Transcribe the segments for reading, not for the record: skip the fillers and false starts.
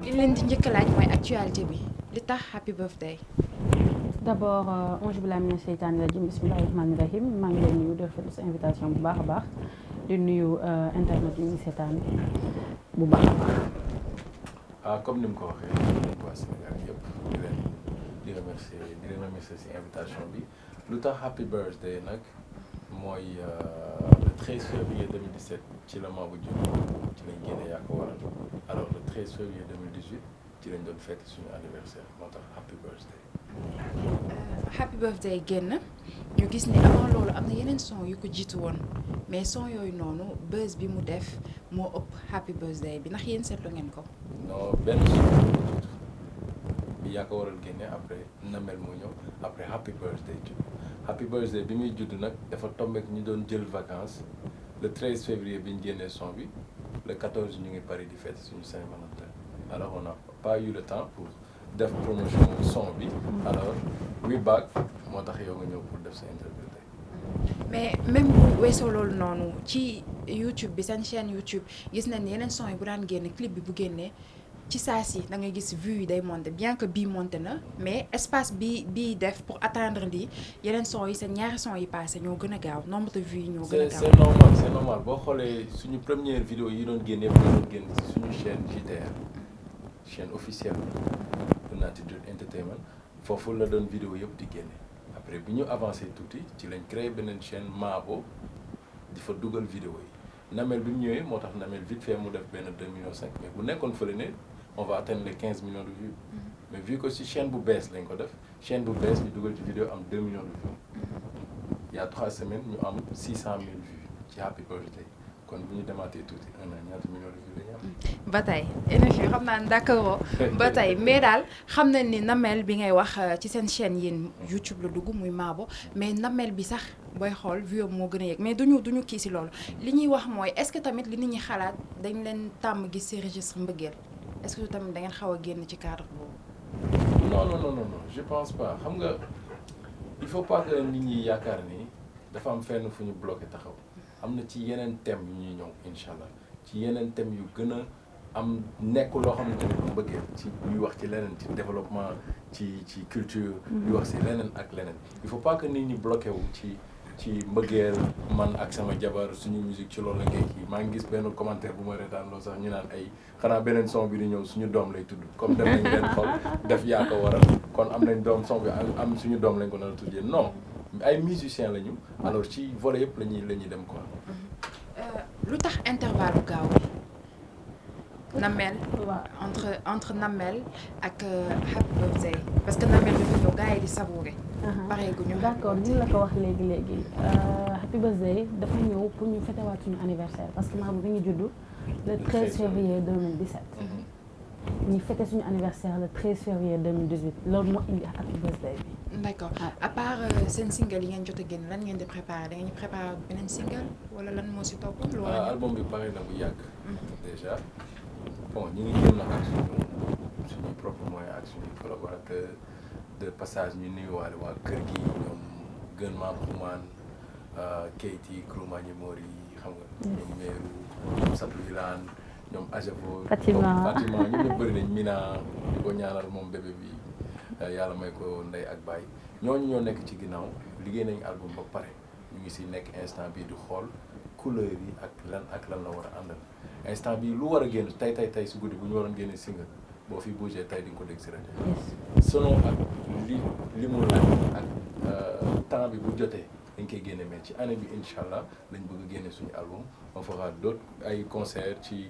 li leen di njëkk a laaj mooy actualité bi li tax happy birthday. d'abord auzu billaahi mina seytaani rajiim bismillaahi rahmaani rahiim maa ngi leen nuyu di rafetlu sa invitation bu baax a baax di nuyu internet yi ñu seetaan bu baax a baax. comme ni mu ko waxee waa Sénégal yëpp di remercier si invitation bi lu tax happy birthday nag mooy le 13 février 2017 ci la Mabo judd ci lañ génne yaa ko waral alors le 13 février 2018 ci lañ doon fête suñu anniversaire moo tax happy birthday. happy birthday génn ñu gis ni avant loolu am na yeneen son yu ko jiitu woon mais son yooyu noonu buzz bi mu def moo ëpp happy birthday bi ndax yéen seetlu ngeen ko. non benn son moo ko jiitu bi yaa ko waral génne après Namel moo ñëw après happy birthday judd happy birthday bi muy judd nag dafa tombé ñu doon jël vacances le 13 février bi ñu génnee son bi le 14 ñu ngi Paris di fête suñu Saint-Valentin alors on n'a pas eu le temps pour def promotion son bi alors we back moo tax yow nga ñëw pour def sa interview tey. mais même bu weesoo loolu noonu ci YouTube bi seen chaîne YouTube gis nañ ni yeneen son yi bu daan génn clip bi bu génnee ci saa si da ngay gis vue yi day monter bien que bii monter na mais espace bi def pour atteindre lii yeneen son yi seen ñaari son yi passé ñoo gën a gaaw nombre de vues yi ñoo gën a gaaw. c'est normal boo xoolee suñu première vidéo yi doon génne bu doon génn ci suñu chaîne JTR chaîne officielle bu Nature Entertainment foofu la doon vidéo yëpp di génne après bi ñu avancé tuuti ci lañ créé beneen chaîne Mabo di fa dugal vidéo yi Namel bi mu ñëwee moo tax Namel vite fait mu def benn 2,5 millions mais bu nekkoon fële ne on va atteindre les 15 millions de vues mais vu que si chaîne bu bees lañ ko def chaîne bu bees ñu dugal ci vidéo am 2 millions de vues il y a 3 semaines ñu am 600 000 vues ci happy birthday kon bu ñu demaatee tuuti un an ñaata millions de vues la ñu am. ba tey énergie xam naa ne d'accord ba tey mais daal xam nañ ni Namel bi ngay wax ci seen chaîne yéen YouTube la dugg muy Mabo mais Namel bi sax booy xool vue moo gën a yëg mais duñu kii si loolu li ñuy wax mooy est-ce que tamit li nit ñi xalaat dañ leen tàmm gis ci registre mbëggeel est-ce que tamit da ngeen xaw a génn ci cadre boobu. non je pense pas xam nga il faut pas que nit ñi yaakaar ni dafa am fenn fu ñu bloqué taxaw am na ci yeneen thèmes yu ñuy ñëw incha allah ci yeneen thèmes yu gën a am nekk loo xamante ne bu mbëggeel ci ñuy wax ci leneen ci développement ci culture. di wax ci leneen ak leneen il faut pas que nit ñi bloqué wu ci mbëggeel man ak sama jabar suñu musique ci loolu la ngay kii maa ngi gis benn commentaire bu ma reetaan loo sax ñu naan ay xanaa beneen son bi di ñëw suñu doom lay tudd comme def nañ leen xol def yaa ko waral kon am nañ doom son bi am suñu doom lañ ko nar a tuddee non ay musiciens lañu alors ci volet yëpp la ñuy dem quoi. lu tax intervalle bu gaaw bi Namel entre Namel ak happy birthday parce que Namel dafa ñëw gars yi di savourer. pareeguñu d'accord ni la ko wax léegi happy birthday dafa ñëw pour ñu fetewaat suñu anniversaire parce que Mabo bi ngi juddu le 13 février 2017 ñu fete suñu anniversaire le 13 février 2018 loolu moo indi happy birthday bi. d'accord à part seen single yi ngeen jot a génn lan ngeen di préparer da ngeen di préparer beneen single wala lan moo si topp. album bi pare na bu yàgg. déjà bon ñu ngi jëm nag ak suñu propre moyen ak suñu collaborateur de passage ñu nuyuwaale waa kër gi ñoom gën maam xumaan Keyti Kouroumani Mori xam nga ñoom meeru ñoom Satou Ilan ñoom Ajabo Fatima ñoom ñëpp bëri nañ Mina di ko ñaanal moom bébé bi yàlla may ko ndey ak baay ñooñu ñoo nekk ci ginnaaw liggéey nañu album ba pare ñu ngi si nekk instant bii di xool couleur yi ak lan la war a àndal instant bii lu war a génn tey si guddi bu ñu waroon génne single boo fi bougé tey di nga ko dégg si rajo selon ak li mu laaj ak temps bi bu jotee dañ koy génne mais ci année bi incha allah lañ bëgg a génne suñu album on fera d'autres ay concerts ci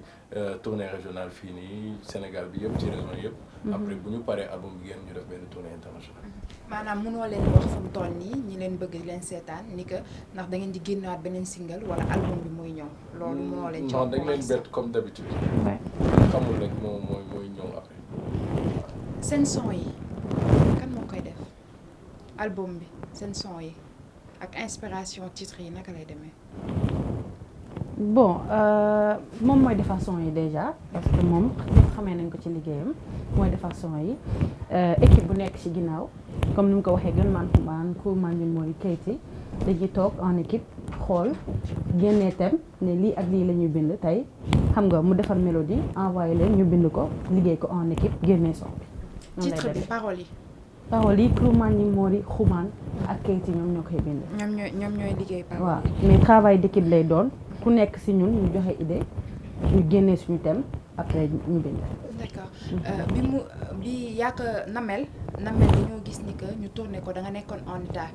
tournée régionale fii nii Sénégal bi yëpp ci région yëpp. après bu ñu paree album bi génn ñu def benn tournée internationale. maanaam mënoo leen wax fu mu toll nii ñi leen bëgg di leen seetaan ni que ndax da ngeen di génnaat beneen single wala album bi mooy ñëw. loolu mënoo leen ci wax non dañ leen bett comme d'habitude. xamul rek mooy ñëw après. seen son yi kan moo koy def album bi seen son yi ak inspiration titre yi naka lay demee. bon moom mooy defar son yi déjà parce que moom ñëpp xamee nañ ko ci liggéeyam mooy defar son yi équipe bu nekk ci ginnaaw comme ni mu ko waxee gën man xumaan Kouroumani Mori Keyti dañuy toog en équipe xool génnee thème ne lii ak lii la ñuy bind tey xam nga mu defar mélodie envoyé leen ñu bind ko liggéey ko en équipe génnee son bi. titre bi paroles yi. paroles yi Kouroumane Mori Xuman ak Keyti ñoom ñoo koy bind. ñoom ñooy liggéey paroles. waaw mais travail d'équipe lay doon ku nekk si ñun ñu joxe idée ñu génnee suñu thème après ñu bind. d'accord bi yàq Namel dañoo gis ni que ñu tourné ko da nga nekkoon en état.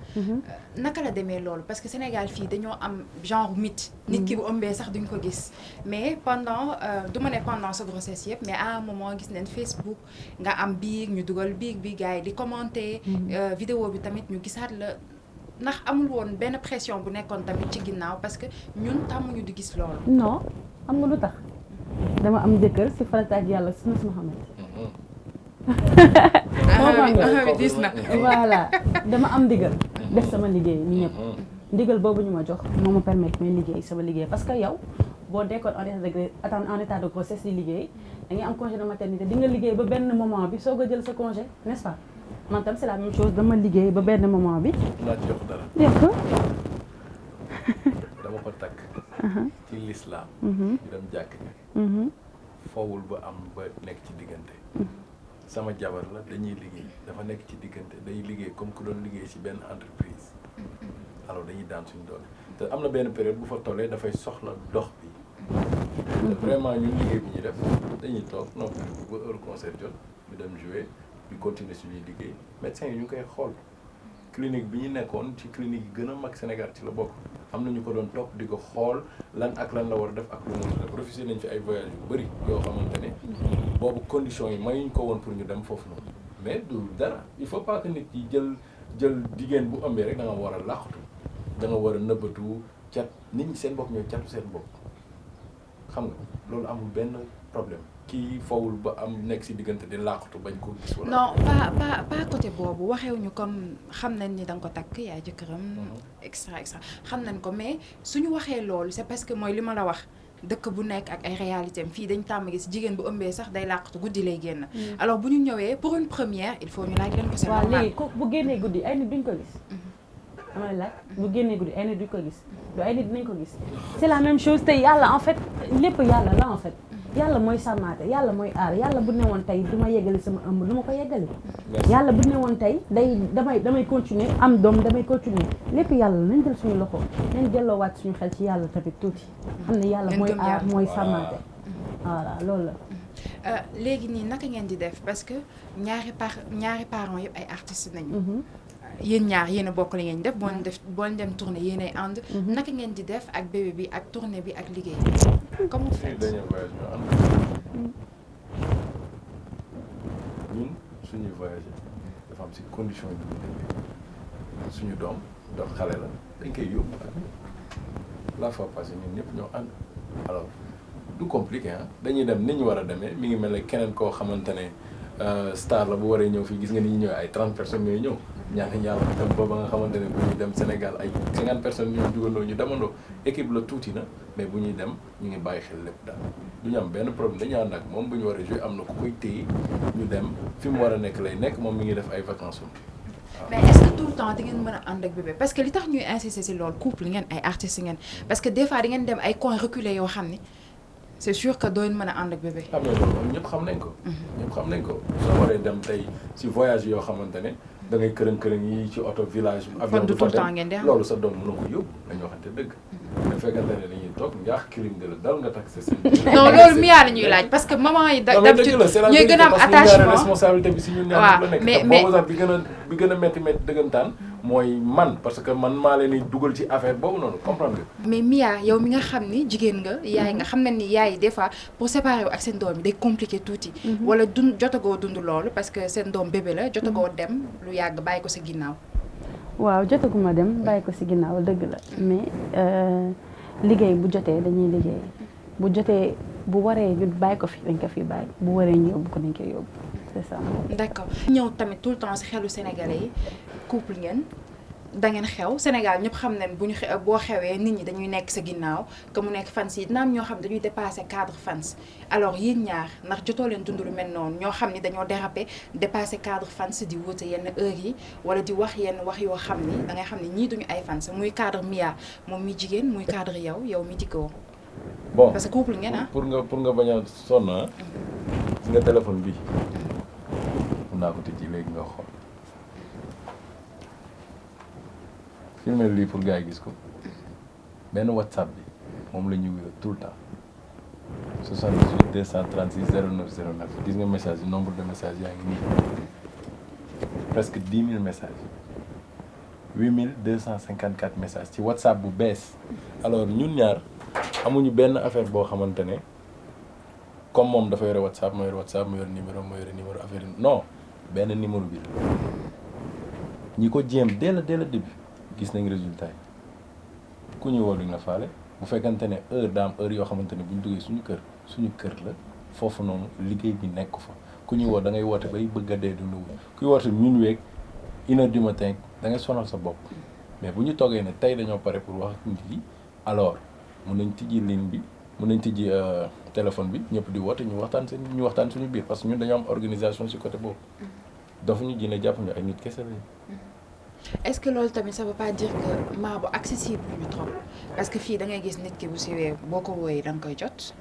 naka la demee loolu parce que Sénégal fii dañoo am genre mythe. nit ki bu ëmbee sax duñ ko gis mais pendant du ma ne pendant sa grossesse yëpp mais à un moment gis nañ Facebook nga am biig ñu dugal biig bi gars yi di commenter. vidéo bi tamit ñu gisaat la ndax amul woon benn pression bu nekkoon tamit ci ginnaaw parce que ñun tàmmuñu di gis loolu. non xam nga lu tax dama am jëkkër si farata ak yàlla si Muhammad. gis na voilà dama am ndigal def sama liggéey ni ñëpp ndigal boobu ñu ma jox moo ma permettre may liggéey sama liggéey parce que yow boo dekkoon en état de grossesse di liggéey da ngay am congé de maternité di nga liggéey ba benn moment bi soog a jël sa congé n'est-ce pas man tam c'est la même chose dama liggéey ba benn moment bi naa ci jox dara def ko dama ko takk ci l'islam ñu dem jàkk ñi foowul ba am ba nekk ci diggante sama jabar la dañuy liggéey dafa nekk ci diggante day liggéey comme ku doon liggéey ci benn entreprise alors dañuy daan suñu doole te am na benn période bu fa tollee dafay soxla dox bi te vraiment ñun liggéey bi ñuy def dañuy toog noppi ba heure concert jot ñu dem jouer ñu continuer suñuy liggéey médecins yi ñu ngi koy xool clinique bi ñu nekkoon ci clinique yi gën a mag Sénégal ci la bokk am na ñu ko doon topp di ko xool lan ak lan la war a def ak lu mu def refusé nañ fi ay voyage yu bëri yoo xamante ne boobu conditions yi mayuñ ko woon pour ñu dem foofu noonu mais du dara il faut pas que nit yi jël jigéen bu ëmbee rek da nga war a làqatu da nga war a nëbbatu cat nit ñi seen bopp ñooy catu seen bopp xam nga loolu amul benn problème kii fawul ba am nekk si diggante di làqatu bañ ko gis wala non pas côté boobu waxewuñu comme xam nañ ni da nga ko takk yaay jëkkëram extra xam nañ ko mais suñu waxee loolu c'est parce que mooy li ma la wax dëkk bu nekk ak ay réalité am fii dañ tàmm gis jigéen bu ëmbee sax day làqatu guddi lay génn alors bu ñu ñëwee pour une première il faut ñu laaj leen ko c'est normal. waaw léegi kooku bu génnee guddi ay nit duñ ko gis dama lay laaj bu génnee guddi ay nit duñ ko gis du ay nit dinañ ko gis c'est la même chose tey yàlla en fait lépp yàlla la en fait yàlla mooy sàmmaate yàlla mooy aar yàlla bu ne woon tey du ma yeggali sama ëmb du ma ko yeggali yàlla bu ne woon tey damay continuer am doom damay continuer lépp yàlla nañ jël suñu loxo nañ delloowaat suñu xel ci yàlla tamit tuuti xam ne yàlla mooy aar mooy sàmmaate voilà loolu la léegi nii naka ngeen di def parce que ñaari parents yëpp ay artistes nañu yéen ñaar yéen a bokk li ngeen def boo leen dem tournée yéen ay ànd naka ngeen di def ak bébé bi ak tournée bi ak liggéey comment vous faites ñun suñuy voyagé dafa am si condition yi ñu demee suñu doom dox xale la dañ koy yóbbu ak la fois passée ñun ñëpp ñoo ànd alors du compliqué dañuy dem ni ñu war a demee mi ngi mel ne keneen koo xamante ne star la bu waree ñëw fii gis nga ni ñu ñëwee ay 30 personnes ñooy ñëw ñaan yàlla dem ba nga xamante ne bu ñuy dem Sénégal ay 50 personnes ñu jugandoo ñu demandoo équipe la tuuti na mais bu ñuy dem ñu ngi bàyyi xel lépp daal du ñu am benn problème dañu ànd ak moom bu ñu war a jouer am na ku koy téye ñu dem fi mu war a nekk lay nekk moom mi ngi def ay vacances waaw. mais est-ce que tout le temps di ngeen mën a ànd ak bébé parce que li tax ñuy insister ci loolu couple ngeen ay artistes ngeen parce que des fois di ngeen dem ay coins reculés yoo xam ni c'est sûr que doo mën a ànd ak bébé. xam nga loolu ñëpp xam nañ ko. ñëpp xam nañ ko soo waree dem tey ci voyage yoo xamante ne da ngay kërën yi ci auto village. avion du fa dem loolu sa doom mën na ko yóbbu dañoo waxante dëgg. bu fekkente ne dañuy toog njaax kilim de la dal nga tax seen. non loolu Mia la ñuy laaj parce que maman yi. ñooy gën a am attachement responsabilité bi si ñun ñaar la nekk. mais boobu sax bi gën a métti dëggantaan mooy man parce que man maa leen di dugal ci affaire boobu noonu comprendre nga. mais Mia yow mi nga xam ni jigéen nga yaay nga xam na ni yaay des fois pour séparer wu ak seen doom yi day compliqué tuuti. wala jotagoo dund loolu parce que seen doom bébé la jotagoo dem lu yàgg bàyyi ko sa ginnaaw. waaw jotaguma dem bàyyi ko ci ginnaaw dëgg la mais liggéey bu jotee dañuy liggéey bu jotee bu waree ñu bàyyi ko fi dañ ko fi bàyyi bu waree ñu yóbbu ko dañ koy yóbbu c'est ça. d'accord ñëw tamit tout le temps ci xelu sénégalais yi couple ngeen da ngeen xew Sénégal ñëpp xam nañ bu ñu boo xewee nit ñi dañuy nekk sa ginnaaw que mu nekk fans yi dina am ñoo xam dañuy dépasser cadre fans alors yéen ñaar ndax jotoo leen dund lu mel noonu ñoo xam ni dañoo déraper dépasser cadre fans di woote yenn heures yi wala di wax yenn wax yoo xam ni da ngay xam ni ñii duñu ay fans muy cadre Mia moom mi jigéen muy cadre yow mi di góor. bon parce que couple ngeen ah. pour nga bañ a sonn ah. si nga téléphone bi mun naa ko tijji léegi nga xool. filmé lii pour gars yi gis ko benn WhatsApp bi moom la ñuy wuyoo tout le temps 78 236 09 09 gis nga message yi nombre de messages yaa ngi nii presque 10 000 messages 8254 messages ci WhatsApp bu bees alors ñun ñaar amuñu benn affaire boo xamante ne comme moom dafa yore WhatsApp ma yore WhatsApp ma yore numéro affaire non benn numéro bi la ñi ko jéem dès le début gis nañ résultat yi ku ñu woo duñ la faale bu fekkante ne heure yoo xamante ne bu ñu duggee suñu kër la foofu noonu liggéey bi nekk fa ku ñu woo da ngay woote bay bëgg a dee du nuwu kuy woote minuit 1h du matin da ngay sonal sa bopp mais bu ñu toogee ne tey dañoo pare pour wax ak nit yi alors mun nañ tijji ligne bi mun nañ tijji téléphone bi ñëpp di woote ñu waxtaan suñu biir parce que ñun dañoo am organisation ci côté boobu dafa ñu jine jàpp ñu ay nit kese lañu. est-ce que loolu tamit ça veut pas dire que Mabo accessible ñu trop parce que fii da ngay gis nit ki bu siwee boo ko wooyee da nga koy jot.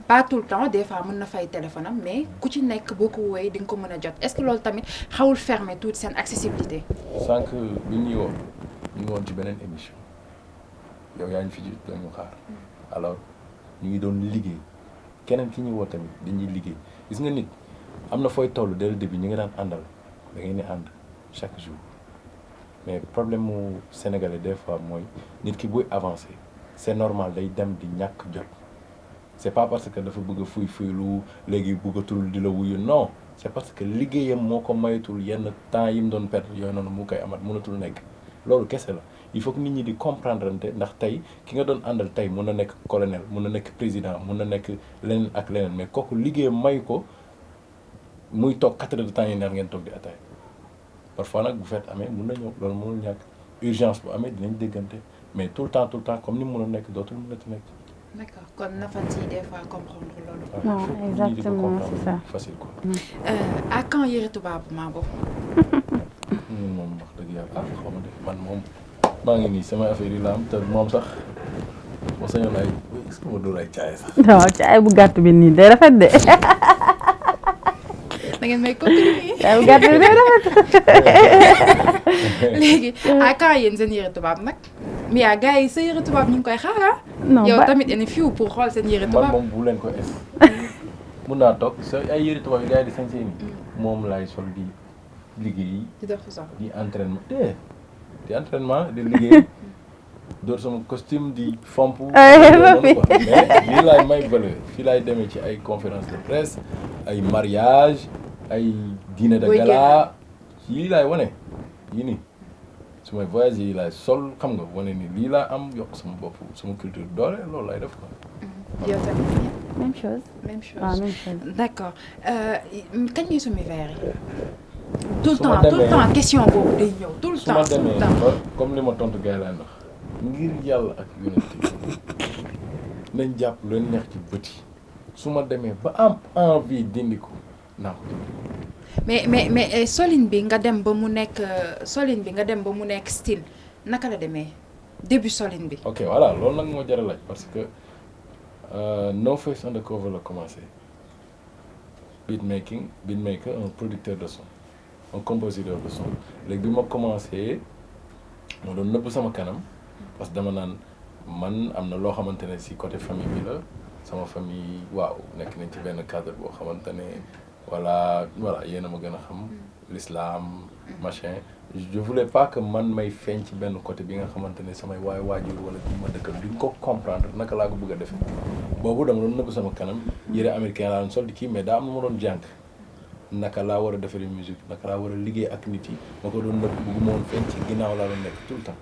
pas tout le temps des fois mën na fay téléphone am mais ku ci nekk boo ko wooyee di nga ko mën a jot est-ce que loolu tamit xawul fermer toute seen accessibilité. sànq bi ñuy woo ñu ngi woon ci beneen émission yow yaa ñu fi ji doon ñu xaar alors ñu ngi doon liggéey keneen ki ñuy woo tamit dañuy liggéey gis nga nit am na fooy toll dès le début ñu ngi daan àndal da ngeen di ànd chaque jour. mais problème mu sénégalais des fois mooy nit ki buy avancer c'est normal day dem di ñàkk jot c'est pas parce que dafa bëgg a fuy-fuylu léegi bëggatul di la wuyu non c'est parce que liggéeyam moo ko mayatul yenn temps yi mu doon perdre yooyu noonu mu koy amat mënatul nekk loolu kese la il faut que nit ñi di comprendre ndax tey ki nga doon àndal tey mun na nekk colonel mun na nekk président mun na nekk leneen ak leneen mais kooku liggéeyam may ko muy toog 4 heures de temps yi neex ngeen toog di ataay parfois nag bu feet amee mun na ñëw loolu mënul ñàkk urgence bu amee dinañ déggante mais tout le temps comme ni mu mën a nekk dootul mën a nekk. d'accord kon na fan si des fois comprendre loolu. non exactement c'est ça facile quoi. à quand yëre tubaab Mabo. moom wax dëgg yàlla xaw ma de man moom maa ngi nii sama affaire yi la am te moom sax boo sañoon ay est-ce que ma dóor ay caay sax. non caay bu gàtt bi nii day rafet de. da ngeen may continuer. caay bu gàtt bi day rafet. léegi à quand yéen seen yëre tubaab nag. Mia gars yi sa yëre tubaab ñu ngi koy xaar non yow tamit ene fiw pour xool seen yëre tubaab. man moom bu leen ko es mun naa toog sa ay yëre tubaab yi gars yi di sañ seeni moom laay sol di liggéey di def sax di entraînement di entraînement di liggéey door sama costume di fomp mais lii laay may valeur fii laay demee ci ay conférence de presse ay mariage ay dîner de gala yii laay wane yii nii su may voyage yi laay sol xam nga wane ni lii laa am yokk sama bopp sama culture doole loolu laay def quoi. yow tamit même chose. même chose waaw même chose. d'accord kañ ngay summi verre yi. tout le temps question boobu day ñëw tout le temps. su ma demee ba comme li ma tontu gars yi laay wax ngir yàlla ak yonent nañ jàpp lu neex ci bët yi su ma demee ba am envie dindi ko naa ko mais solin bi nga dem ba mu nekk style naka la demee début solin bi. ok voilà loolu nag moo jar a laaj parce que No Face Undercover la commencé beatmaker un producteur de son un compositeur de son léegi bi ma commencé moo doon nëbb sama kanam parce que dama naan man am na loo xamante ne si côté famille bi la sama famille waaw nekk nañ ci benn cadre boo xamante ne voilà yéen a ma gën a xam l'islam machin je voulais pas que man may feeñ ci benn côté bi nga xamante ne samay waajur wala bi ma dëkkal duñ ko comprendre naka laa ko bëgg a defee boobu dama doon nëbb sama kanam yére américain laa doon sol di kii mais daa am na ma doon jàng naka laa war a defaree musique naka laa war a liggéey ak nit yi ma ko doon nëbb bëgguma woon feeñ ci ginnaaw laa doon nekk tout le temps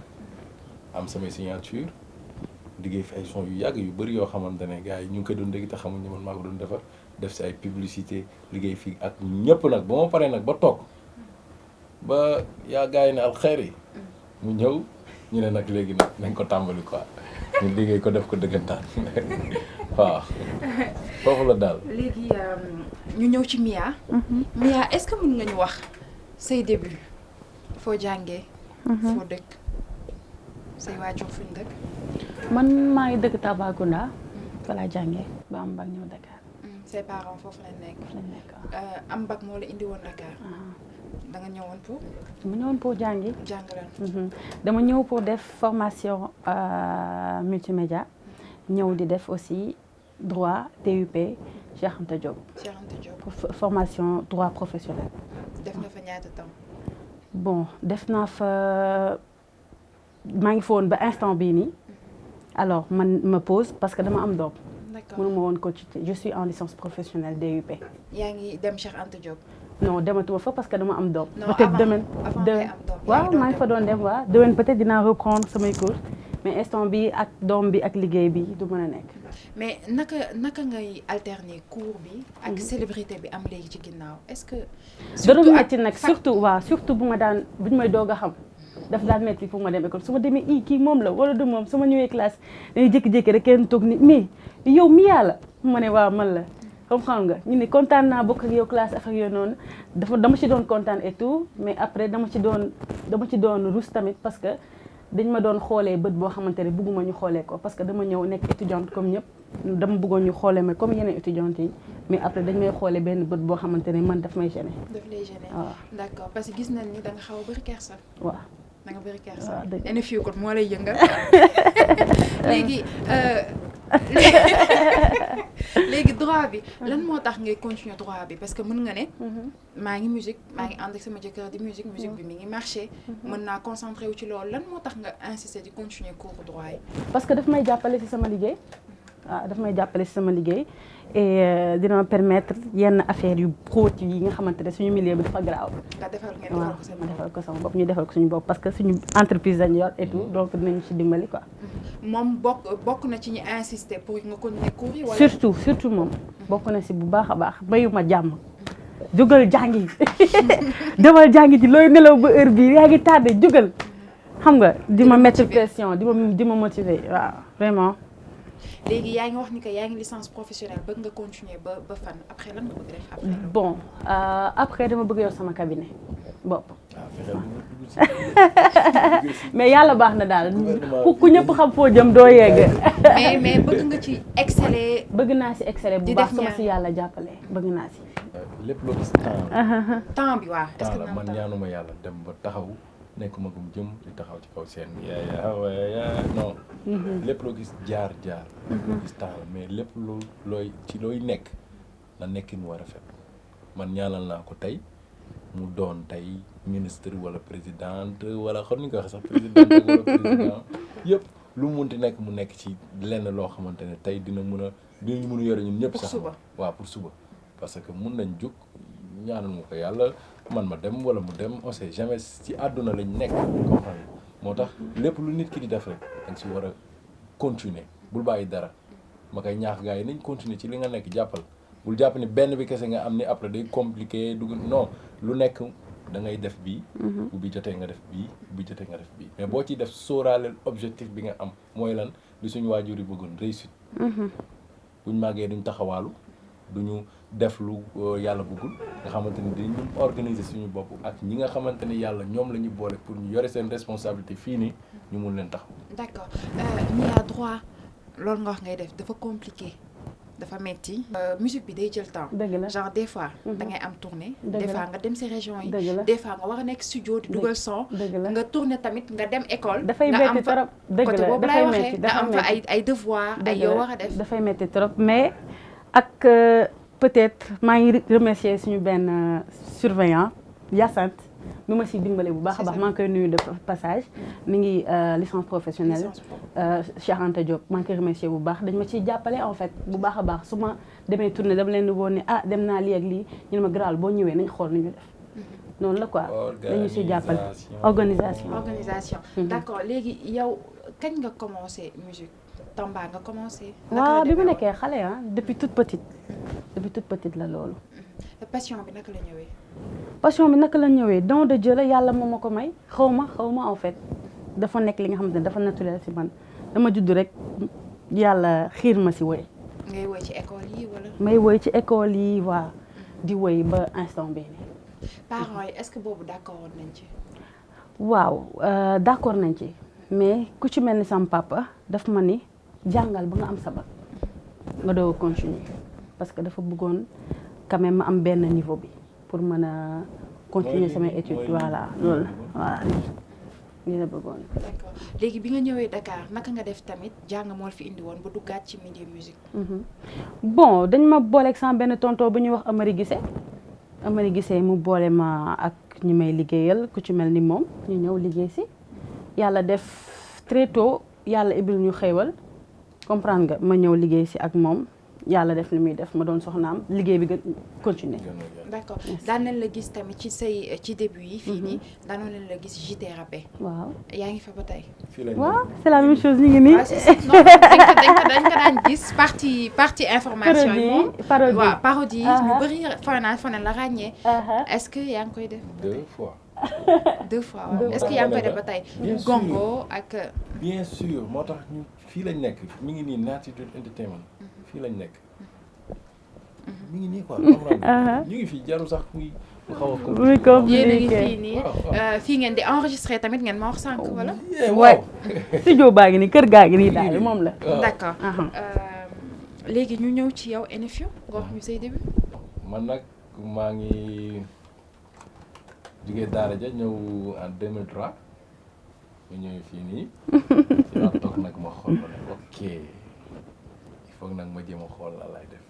am samay signature liggéey fi ay son yu yàgg yu bëri yoo xamante ne gars yi ñu ngi koy doon dégg te xamuñu man maa ko doon defar def si ay publicité liggéey fii ak ñëpp nag ba ma paree nag ba toog ba yaa gars yi ne alxeer yi mu ñëw ñu ne nag léegi nag nañ ko tàmbali quoi ñu liggéey ko def ko dëggantaan waaw foofu la daal. léegi ñu ñëw ci Mia. Mia est-ce que mën nga ñu wax say début foo jàngee. foo dëkk say waajur fuñ dëkk. man maa ngi dëkk Tambacounda. fa laa jàngee ba am bac ñëw Dakar. ses parents foofu lañ nekk. am bac moo la indi woon Dakar. da nga ñëwoon pour. dama ñëwoon pour jàngi. jàngaleen. dama ñëw pour def formation multimédia. ñëw di def aussi droit TUP Cheikh Anta Diop. Cheikh Anta Diop. pour formation droit professionnel. def nga fa ñaata temps. bon def naa fa maa ngi fa woon ba instant bii nii. alors man ma pause parce que dama am doom. d'accord mënuma woon continuer je suis en licence professionnelle DUP. yaa ngi dem Cheikh Anta Diop. non dematuma fa parce que dama am doom. non peut-être demain waaw yaa maa ngi fa doon dem waaw demain peut-être dinaa reprendre samay cours mais instant bi ak doom bi ak liggéey bi du mën a nekk. mais naka ngay alterner cours bi. ak célébrité bi am léegi ci ginnaaw est-ce que. surtout metti nag surtout bu ma daan bu ñu may doog a xam. daf daan metti pour ma dem école su ma demee kii moom la wala du moom su ma ñëwee classe dañuy jékki-jékki rek kenn toog ni mais yow Mia la ma ne waaw man la comprendre nga ñu ne kontaan naa bokk ak yow classe ak yooyu noonu dama ci doon kontaan et tout mais après dama ci doon rus tamit parce que dañ ma doon xoolee bët boo xamante ne bëgguma ñu xoolee ko parce que dama ñëw nekk étudiante comme ñëpp dama bëggoon ñu xoolee ma comme yeneen étudiantes yi mais après dañ may xoolee benn bët boo xamante ne man daf may gêner. daf lay gêner waaw d'accord parce que gis nañ ni da nga xaw a bëri kersa. waaw. da nga bëri kersa. waaw dëgg la fii ko moo lay yëngal. léegi léegi droit bi. lan moo tax ngay continuer droit bi parce que mën nga ne. maa ngi musique maa ngi ànd ak sama jëkkër di musique bi mi ngi marché. mën naa concentré wu ci loolu lan moo tax nga insister di continuer cours droit yi. parce que daf may jàppale ci sama liggéey. waaw daf may jàppale ci sama liggéey et dina ma permettre yenn affaire yu xóot yi nga xamante ne suñu milieu bi dafa garaaw. nga defal ma defal ko sama bopp ñu defal ko suñu bopp parce que suñu entreprise dañu yor et tout donc dinañu ci dimbali quoi. moom bokk na ci ñu insister pour nga continuer cours yi wala. surtout moom. bokk na ci bu baax a baax mayu ma jàmm. jógal jàngi demal jàngi ji looy nelaw ba heure bii yaa ngi tardé jógal xam nga di ma mettre pression di ma motiver waaw vraiment. léegi yaa ngi wax ni que yaa ngi licence professionnelle bëgg nga continuer ba fan après lan nga bëgg def après. bon après dama bëgg yor sama cabinet bopp. mais yàlla baax na daal ku ñëpp xam foo jëm doo yegg. mais bëgg nga ci exceller. bëgg naa ci exceller bu baax sama ci yàlla jàppale bëgg naa ci. lépp loo gis temps. temps bi waa est-ce que temps la man ñaanuma yàlla dem ba taxaw. nekk ma gum jëm di taxaw ci kaw seen yaa non lépp loo gis jaar loo gis temps la mais lépp looy nekk na nekkin war a fet man ñaanal naa ko tey mu doon tey ministre wala présidente wala xam ni nga ko waxee sax présidente wala président yëpp lu mu munti nekk mu nekk ci lenn loo xamante ne tey dinañu mën a yore ñun ñëpp sax waaw pour suba parce que mun nañ jóg ñaanal mu ko yàlla man ma dem wala mu dem on sait jamais ci àdduna lañ nekk comprendre moo tax lépp lu nit ki di def rek dañ ci war a continuer bul bàyyi dara ma koy ñaax gars yi nañ continuer ci li nga nekk jàppal bul jàpp ni benn bi kese nga am ni après day compliqué dugg non lu nekk da ngay def bii bu bi jotee nga def bii bu bi jotee nga def bii mais boo ciy def sóoraaleel objectif bi nga am mooy lan li suñu waajur yi bëggoon réussite buñ màggee duñ taxawaalu duñu def lu yàlla bëggul nga xamante ni dañu organiser suñu bopp ak ñi nga xamante ni yàlla ñoom la ñu boole pour ñu yore seen responsabilité fii nii ñu mun leen taxaw. d'accord Mia droit loolu nga wax ngay def dafa compliqué dafa metti musique bi day jël temps. dëgg la genre des fois. da ngay am tournée. des fois nga dem ci région yi. dëgg la des fois nga war a nekk studio di dugal son. nga tourner tamit nga dem école. dafay metti trop dëgg la dafay metti nga am fa ay devoir ay yoo war a def. dafay metti trop mais ak. peut-être maa ngi remercier suñu benn surveillant Yacinthe mi ma si dimbale bu baax a baax maa ngi koy nuyu de passage mi ngi licence professionnelle Cheikh Anta Diop maa ngi koy remercier bu baax dañ ma ciy jàppale en fait bu baax a baax su ma demee tournée dama leen di woon ne dem naa lii ak lii ñu ne ma garaal boo ñëwee nañ xool ni ñu def noonu la quoi dañu si jàppale organisation d'accord léegi yow kañ nga commencé musique Tamba nga commencé. waaw bi ma nekkee xale depuis toute petite la loolu. passion bi naka la ñëwee. passion bi naka la ñëwee don de Dieu la yàlla moo ma ko may xaw ma en fait dafa nekk li nga xamante ne dafa naturel ci man dama judd rek yàlla xiir ma ci woy. ngay woy ci école yi wala. may woy ci école yi waa di woy ba instant bii nii. parents yi est-ce que boobu d'accord woon nañ ci. waaw d'accord nañ ci mais ku ci mel ni sama papa daf ma ni jàngal ba nga am sa bac nga doog a continuer parce que dafa bëggoon quand même ma am benn niveau bi pour mën a continuer samay études voilà loolu voilà lii la bëggoon. d'accord léegi bi nga ñëwee Dakar naka nga def tamit jàng moo fi indi woon ba duggaat ci milieu musique. bon dañ ma booleeg sama benn tonton bu ñuy wax Amary Gissé mu boole ma ak ñu may liggéeyal ku ci mel ni moom ñu ñëw liggéey si yàlla def très tôt yàlla ibil ñu xéewal comprendre nga ma ñëw liggéey si ak moom yàlla def li muy def ma doon soxnaam liggéey bi gën continuer. d'accord daan nañ la gis tamit ci début yi. fii nii daanoon nañ la gis JT Rappé. waaw yaa ngi fa ba tey. waaw c'est la même chose ñu ngi nii. non dañ ko daan gis partie information yi moom. parodie ñu bëri fanaan la ràññee. est-ce que yaa ngi koy def. 2 fois. 2 fois waaw est-ce que yaa ngi koy def ba tey. gongo ak. bien sûr moo tax ñu fii lañ nekk mi ngi nii Latitude Entertainment fii lañ nekk. mi ngi nii quoi ñu ngi fi jarul sax muy xaw a compliqué yéen a ngi fii nii fii ngeen di enregistré tamit ngeen ma wax sànq wala. waaw studio baa ngi nii kër gaa ngi nii daal moom la. d'accord léegi ñu ñëw ci yow NFU nga wax ñu say début. man nag maa ngi jugee daara ja ñëw en 2003 ñu ñëw fii nii ci laa toog nag ma xool ma ne ok il faut nag ma jéem a xool la lay def.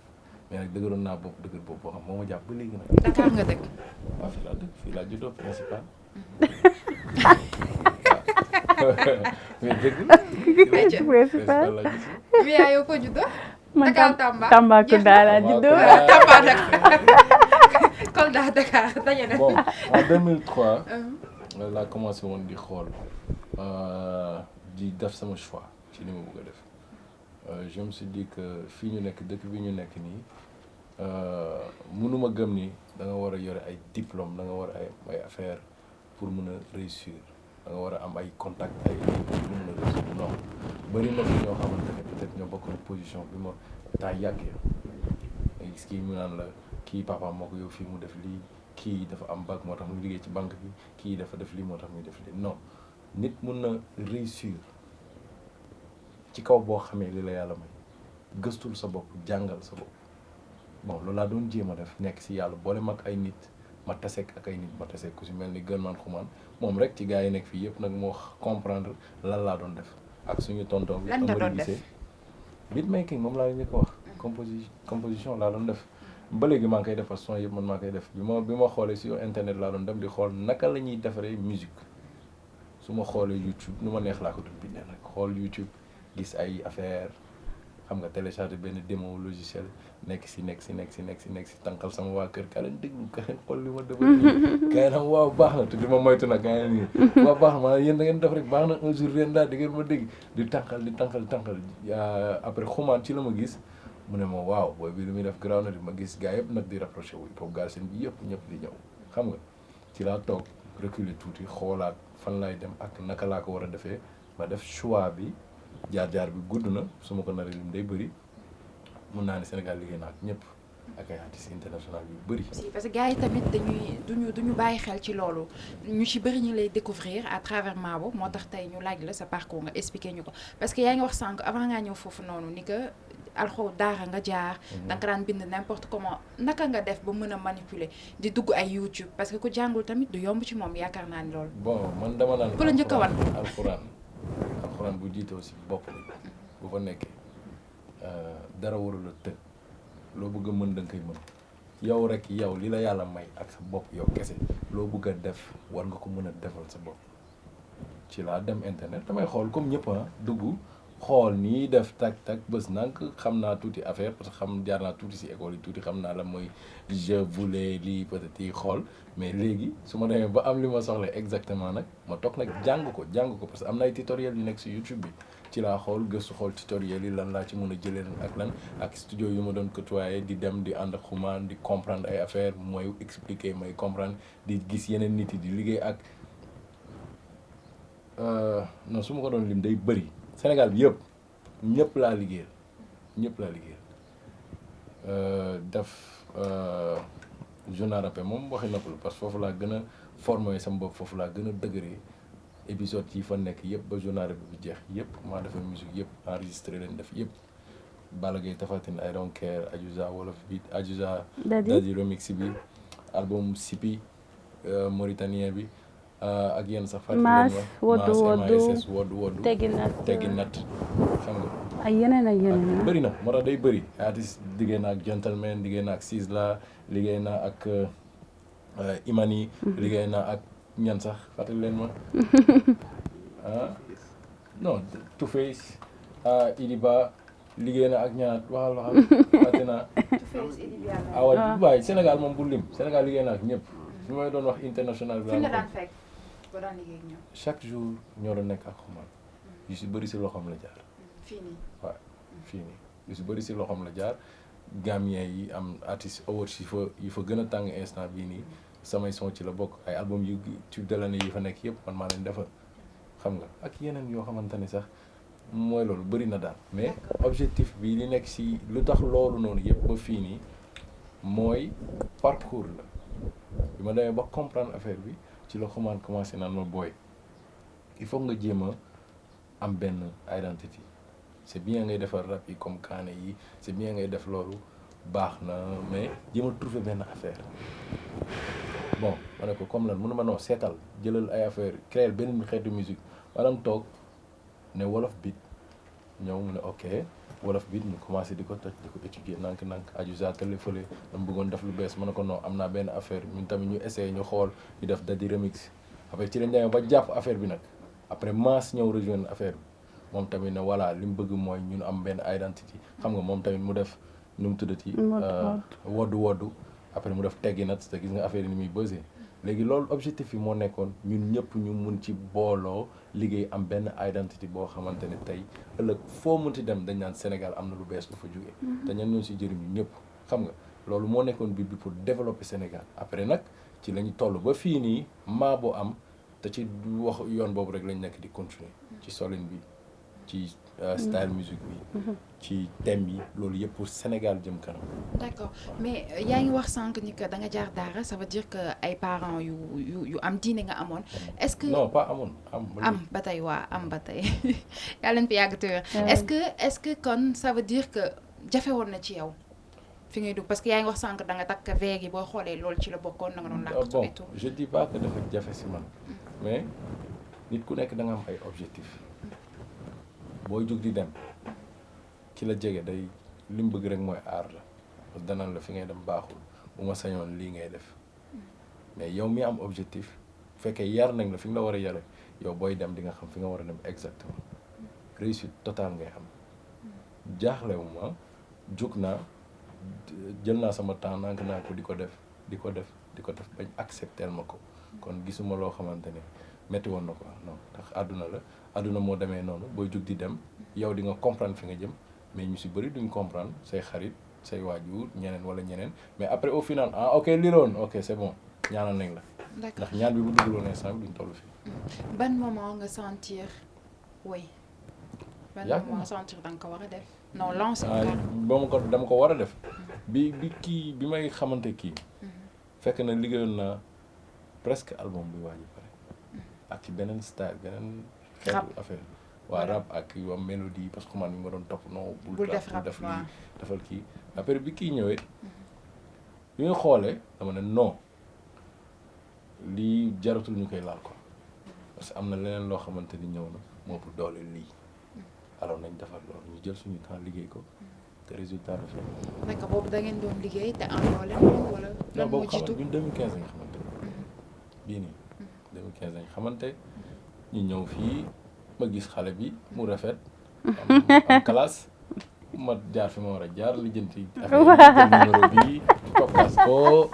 mais nag dëgëroon naa bopp dëgër bopp boo xam moo ma jàpp ba léegi nag. Dakar nga dëkk. waaw fii laa dëkk fii laa juddoo principal. mais dëgg la. principal la gis. mais yow ko juddoo. man Dakar Tamba Tambacounda laa juddoo. Tamba Dakar. Kolda Dakar dañu ne. bon en 2003. laa commencé woon di xool di def sama choix ci li ma bëgg a def. Je me suis dit que fii ñu nekk dëkk bi ñu nekk nii mënuma gëm ni da nga war a yore ay diplôme da nga war a ay affaire pour mën a réussir da nga war a am ay contact ay pour mën a réussir non bëri na fi ñoo xamante ne peut-être ñoo bokkoon position bi ma taa yàggee nga gis kii mu naan la kii papa moo ko yow fii mu def lii kii dafa am bac moo tax muy liggéey ci banque bi kii dafa def lii moo tax muy def lii non nit mun na réussir ci kaw boo xamee li la yàlla may gëstul sa bopp jàngal sa bopp bon loolu laa doon jéem a def nekk si yàlla boole mag ay nit ma taseek ak ay nit ma taseek ku si mel ni gën man xumaan moom rek ci gars yi nekk fii yëpp nag moo comprendre lan laa doon def ak suñu tonton bi Amary Gissé beatmaking moom laa ñu ko wax composition laa doon def ba léegi maa ngi koy defar son yëpp man maa koy def bi ma xoolee si internet laa doon dem di xool naka la ñuy defaree musique su ma xoolee YouTube nu ma neex laa ko doon bindee nag xool YouTube gis ay affaire xam nga télécharger benn démo logiciel nekk si tànqal sama waa kër ka leen déglu ka leen xool li ma def kay nag waaw baax na te di ma moytu nag kay nii waaw baax na maanaam yéen da ngeen def rek baax na un jour ren daal di ngeen ma dégg di tànqal après xumaan ci la ma gis mu ne ma waaw booy bi lu muy def garaaw na di ma gis gars yëpp nag di rapproché wu hip hop Galsen bi yëpp ñëpp di ñëw xam nga ci laa toog reculer tuuti xoolaat fan laay dem ak naka laa ko war a defee ma def choix bi jaar-jaar bi gudd na su ma ko naree lim day bëri mun naa ne Sénégal liggéey naa ak ñëpp ak ay artistes internationaux yu bëri. parce que gars yi tamit duñu bàyyi xel ci loolu ñu ci bëri ñu lay découvrir à travers Mabo moo tax tey ñu laaj la sa parcours nga expliquer ñu ko parce que yaa ngi wax sànq avant ngaa ñëw foofu noonu ni que alxo daara nga jaar. da nga daan bind n'importe comment naka nga def ba mën a manipuler di dugg ay YouTube parce que ku jàngul tamit du yomb ci moom yaakaar naa ni loolu. bon man dama naan. ku la njëkk a wan alxuraan bu jiitoo si bopp bi bu fa nekkee dara warul a të loo bëgg a mën da nga koy mën yow rek yow li la yàlla may ak sa bopp yow kese loo bëgg a def war nga ko mën a defal sa bopp ci laa dem internet damay xool comme ñëpp dugg xool nii def tak bés nank xam naa tuuti affaire parce que xam jaar naa tuuti si école yi tuuti xam naa la mooy je voulais lii peut-être yi xool mais léegi su ma demee ba am li ma soxla exactement nag ma toog nag jàng ko parce que am na ay tutoriel yu nekk si YouTube bi ci laa xool gëstu xool tutoriel yi lan laa ci mën a jëlee ak lan ak studio yu ma doon côtoyer di dem di ànd ak xumaan di comprendre ay affaire mooy expliquer may comprendre di gis yeneen nit yi di liggéey ak non su ma ko doon lim day bëri Sénégal bi yëpp ñëpp laa liggéeyal def journal rappé moom waxi noppalu parce que foofu laa gën a formé sama bopp foofu laa gën a dëgëree épisode yi fa nekk yëpp ba journal rappé bi jeex yëpp maa defee musique yëpp enregistré leen def yëpp Balla Gaye Tapha Tine I Don't Care Adiouza wolof bi Adiouza Daddy remix bi album Sipi mauritanien bi ak yenn sax Maas MASS woddu teggi nat xam nga ay yeneen bëri na moo tax day bëri artiste liggéey na ak Gentleman liggéey na ak Sizzla liggéey na ak Imani liggéey na ak ñan sax fàttali leen ma non Two Face Idiba liggéey na ak ñaar waxal fàtte naa waaye Sénégal moom bu lim Sénégal liggéey na ak ñëpp su may doon wax international bi chaque jour ñoo doon nekk ak xumaan yu si bëri si loxoom la jaar fii nii yu si bëri si loxoom la jaar Gambien yi am artiste awards yi fa gën a tàng instant bii nii samay son ci la bokk ay album yu tube de l'année yi fa nekk yëpp man maa leen defar xam nga ak yeneen yoo xamante ni sax mooy loolu bëri na daal mais objectif bi li nekk si lu tax loolu noonu yëpp ba fii nii mooy parcours la bi ma demee ba comprendre affaire bi ci la xumaan commencé naan ma booy il faut nga jéem a am benn identité c'est bien ngay defar rap yi comme kaane yi c'est bien ngay def loolu baax na mais jéem a trouver benn affaire bon ma ne ko comme lan mënu ma noo seetal jëlal ay affaire créer benn xeetu musique maanaam toog ne wolof beat ñëw mu ne ok wolof beat ñu commencé di ko toj di ko étudier nank Adiouza tële fële dama bëggoon def lu bees ma ne ko non am naa benn affaire ñun tamit ñu essayé ñu xool ñu def Daddy remix après ci lañ demee ba jàpp affaire bi nag après Mass ñëw rejoindre affaire bi moom tamit ne voilà li mu bëgg mooy ñun am benn identité xam nga moom tamit mu def nu mu tuddati woddu après mu def teggi nat te gis nga affaire yi ni muy bësee léegi loolu objectif yi moo nekkoon ñun ñëpp ñu mun ci booloo liggéey am benn identité boo xamante ne tey ëllëg foo munti dem dañ naan Sénégal am na lu bees lu fa jógee te ñan ñoo si jëriñu ñëpp xam nga loolu moo nekkoon bi pour développer Sénégal après nag ci la ñu toll ba fii nii maa bu am te ci wax yoon boobu rek lañ nekk di continuer ci solin bi ci style musique bi ci thème yi loolu yëpp pour Sénégal jëm kanam. D'accord mais yaa ngi wax sànq ni que da nga jaar daara ça veut dire que ay parents yu am diine nga amoon est-ce que non pas amoon am ba tey am ba tey yaa leen fi yàgg te est-ce que kon ça veut dire que jafe woon na ci yow fi ngay dugg parce que yaa ngi wax sànq da nga takk veeg yi boo xoolee loolu ci la bokkoon da nga doon làkkatu et tout. Bon je dis pas que dafa jafe si man mais nit ku nekk da nga am ay objectifs booy jóg di dem ki la jege day li mu bëgg rek mooy aar la parce que danaan la fi ngay dem baaxul bu ma sañoon lii ngay def mais yow mi am objectif bu fekkee yar nañ la fi nga la war a yare yow booy dem di nga xam fi nga war a dem exactement réussite totale ngay am jaaxlewuma jóg naa jël naa sama temps nank naa ko di ko def bañ accepter ma ko kon gisuma loo xamante ne metti woon na ko non ndax àdduna moo demee noonu booy jóg di dem yow di nga comprendre fi nga jëm mais ñu si bëri duñ comprendre say xarit say waajur ñeneen wala ñeneen mais après au final ok lii la woon ok c'est bon ñaanal nañ la. D'accord ndax ñaan bi bu dugaloon instant bi duñ toll fii. ban moment nga sentir ban moment nga sentir da nga ko war a def. non lancer dama ko war a def bi may xamante kii fekk na liggéeyoon naa presque album bi waaj a pare ak ci beneen style beneen xeetu affaire waa rap ak yow mélodie parce que man mi ma doon topp non bul def lii defal kii après bi kii ñëwee bi nga xoolee dama ne non lii jaratul ñu koy laal ko parce que am na leneen loo xamante ni ñëw na moo pour doole lii alors nañ defar loolu ñu jël suñu temps liggéey ko te résultat dafay. d'accord boobu da ngeen doon liggéey te àndoo leen wala. lan moo jiitu ñun 2015 lañ xamante bii nii 2015 lañ xamante ñu ñëw fii ma gis xale bi mu rafet. am classe ma jaar fi ma war a jaar lijjanti affaire numéro bi toppaas ko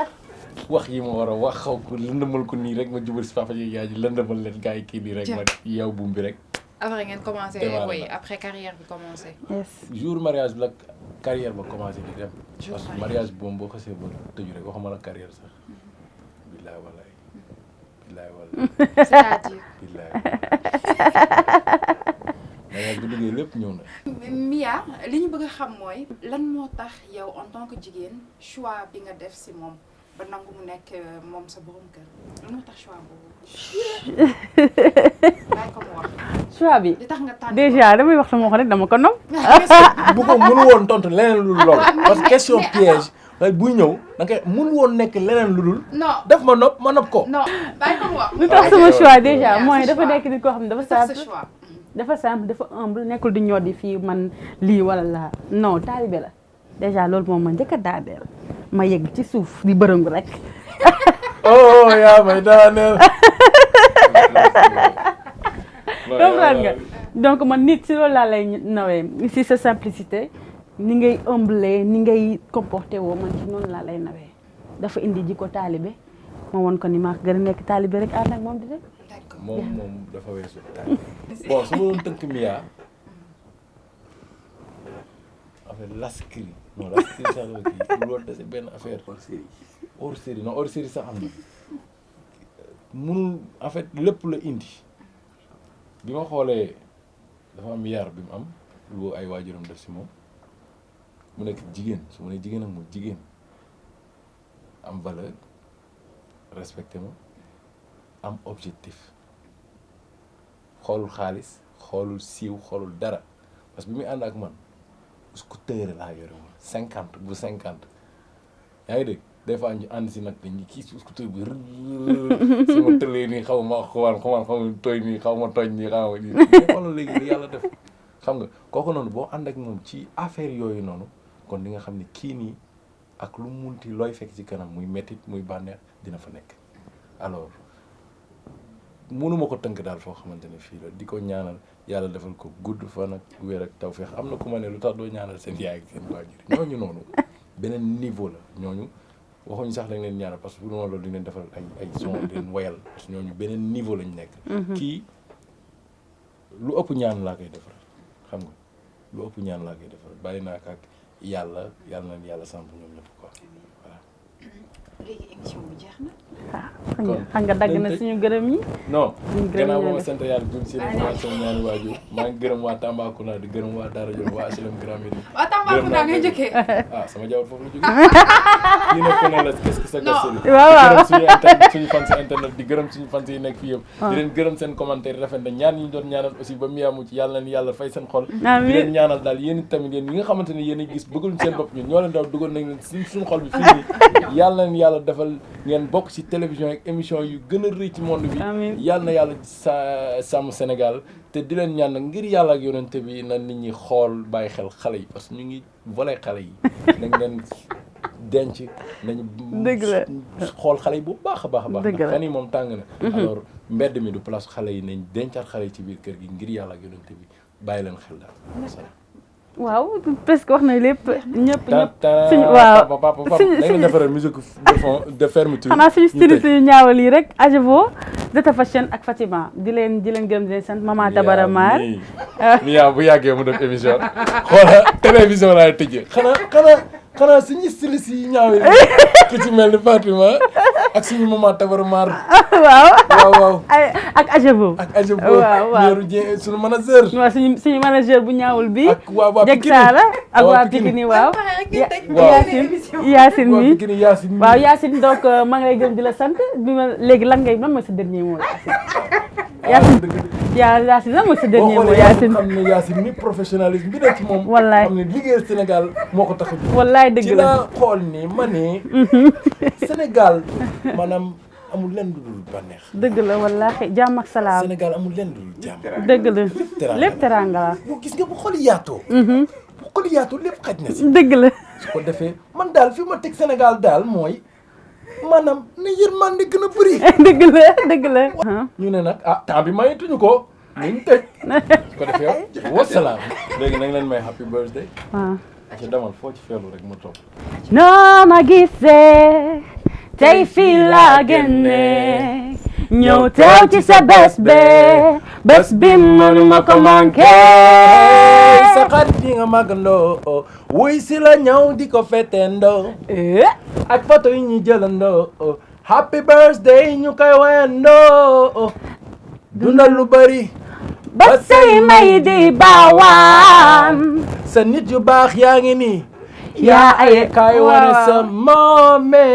wax yi ma war a wax xaw ko lëndëmal ko nii rek ma jubal si papa ji yaay ji lëndëmal leen gars yi kii nii rek ma yow buum bi rek. après ngeen commencé oui après carrière bi commencé. jour mariage bi la carrière ba commencé di dem. parce que mariage boobu boo xasee ba tëju rek waxuma la carrière sax. billaay wallaay. c'est-à-dire. billaay mais bu duggee lépp ñëw na. Mia li ñu bëgg a xam mooy lan moo tax yow en tant que jigéen choix bi nga def si moom ba nangu mu nekk moom sa borom kër lan moo tax choix boobu. laaj ko mu wax. choix bi li tax nga tànn déjà damay wax sama wax rek dama ko nopp. bu ko mënu woon tontu leneen lu dul loolu parce que question piège buy ñëw da nga mënu woon nekk leneen lu dul. non def ma nopp ko. non bàyyi ko mu wax. lu tax sama choix déjà mooy dafa nekk nit koo xam ne dafa sa simple. choix. dafa simple dafa humble nekkul di ñor di fii man lii wala laa non taalibe la déjà loolu moom ma njëkk a daaneel ma yegg ci suuf di bërëngu rek. oh yaa may daaneel. comprendre nga donc man nit si loolu laa lay nawee si sa simplicité ni ngay humble ni ngay comporté woo man ci noonu laa lay nawee dafa indi jikko taalibe ma won ko ni maa gën a nekk taalibe rek ànd ak moom di dem. moom dafa weesu taalibe. bon su ma doon tënk Mia affaire laskiri non laskiri sax la kii loolu dese benn affaire hors série non hors série sax am na munul en fait lépp la indi bi ma xoolee dafa am yar bi mu am lu ay waajuram def si moom mu nekk jigéen su ma nee jigéen ak moom jigéen am valeur respecté ma am objectif xoolul xaalis xoolul siiw xoolul dara parce que bi muy ànd ak man scooter laa yore woon 50 bu 50 yaa ngi dégg des fois ñu ànd si nag dañuy kii si scooter bi su ma tëlee nii xaw ma xaw ma tooy nii xaw ma tooñ nii xaw ma nii mais xoolal léegi li yàlla def xam nga kooku noonu boo ànd ak moom ci affaire yooyu noonu kon di nga xam ne kii nii ak lu munti looy fekk ci kanam muy mettit muy bànneex dina fa nekk alors mënuma ko tënk daal foo xamante ne fii la di ko ñaanal yàlla defal ko gudd fan ak wér ak tawfeex am na ku ma ne lu tax doo ñaanal seen yaay ak seen waajur ñooñu noonu beneen niveau la ñooñu waxuñu sax dañ leen ñaanal parce que bu noonu loolu di leen defal ay son di leen woyal parce que ñooñu beneen niveau lañ nekk kii lu ëpp ñaan laa koy defal xam nga lu ëpp ñaan laa koy defal bàyyi naa ko ak yàlla na yàlla samp ñoom ñëpp quoi voilà. léegi émission bi jeex na. xam nga dagg na suñu gërëm yi. non gannaaw ba ma sant yàlla jëm si leen sama ñaari waajur maa ngi gërëm waa Tambacounda di gërëm waa Daara Jolof waa HLM Grand Médine. waa Tambacounda ngay njëkkee. sama jaww foofu la jógee. kii nag ku ne la qu'est-ce que ça casse. waaw suñu fan si internet di gërëm suñu fan yi nekk fii yëpp. di leen gërëm seen commentaire rafet na ñaan ñu doon ñaanal aussi ba Mia mu ci yàlla na yàlla fay seen xol. di leen ñaanal daal yéen tamit yéen ñi nga xamante ne yéen a gis bëggul seen bopp ñun ñoo leen daw dugal nañ leen suñu xol bi fii nii yàlla na yàlla defal ngeen bokk ci télévision ak émission yu gën a rëy ci monde bi yàlla na yàlla sàmm Sénégal te di leen ñaan nag ngir yàlla ak yonente bi na nit ñi xool bàyyi xel xale yi parce que ñu ngi volé xale yi nañ leen denc nañu xool xale yi bu baax a baax a baax ndax fan yi moom tàng na alors mbedd mi du place xale yi nañ dencaat xale yi ci biir kër gi ngir yàlla ak yonente bi bàyyi leen xel daal waaw parce que wax na lépp ñëpp suñu waaw suñu defaral musique de fond de fermeture xanaa suñu styliste yu ñaawal yi rek Ajevo Zeta Fashion ak Fatima di leen gërëm di leen sant Maman Tabara Mar Mia bu yàggee mu def émission xoola télévision laay tëjee xanaa suñu styliste yi ñaaw yi ku ci mel ni Fatima ak suñu Maman Tabara Mar waaw ak Ajevo waaw suñu manager waaw suñu manager bu ñaawul bi ak waa jeg saala ak waa Pikini waaw Yacine mi waaw Yacine donc maa ngi lay gërëm di la sant bi ma léegi lan mooy sa dernier mot Yacine lan mooy sa dernier mot Yacine xam ne Yacine ni professionnalisme bi nekk ci moom wallaay xam ne liggéeyal Sénégal moo ko tax a jóg wallaay dëgg la ci la xool ni ma ne Sénégal maanaam amul lenn lu dul bànneex dëgg la wallaahi jàmm ak salaam Sénégal amul lenn lu dul jàmm dëgg la lépp teranga la boo gis nga bu xol yaatoo bu xol yaatoo lépp xaj na si dëgg la su ko defee man daal fi ma teg Sénégal daal mooy maanaam na yërmande gën a bëri dëgg la ñu ne nag temps bi mayituñu ko ñu tëj su ko defee wasalaam léegi nañ leen may happy birthday ci demal foo ci feelu rek mu toog noo ma gisee tey fii laa génne ñëw teew ci sa bés bi mënuma ko manqué sa xarit yi nga màggandoo wuy si la ñëw di ko fetendoo ak photo yi ñu jëlandoo happy birthday ñu koy wayandoo dundal lu bari ba say may di baawaan sa nit yu baax yaa ngi nii yaa aye kaay wane sa moomee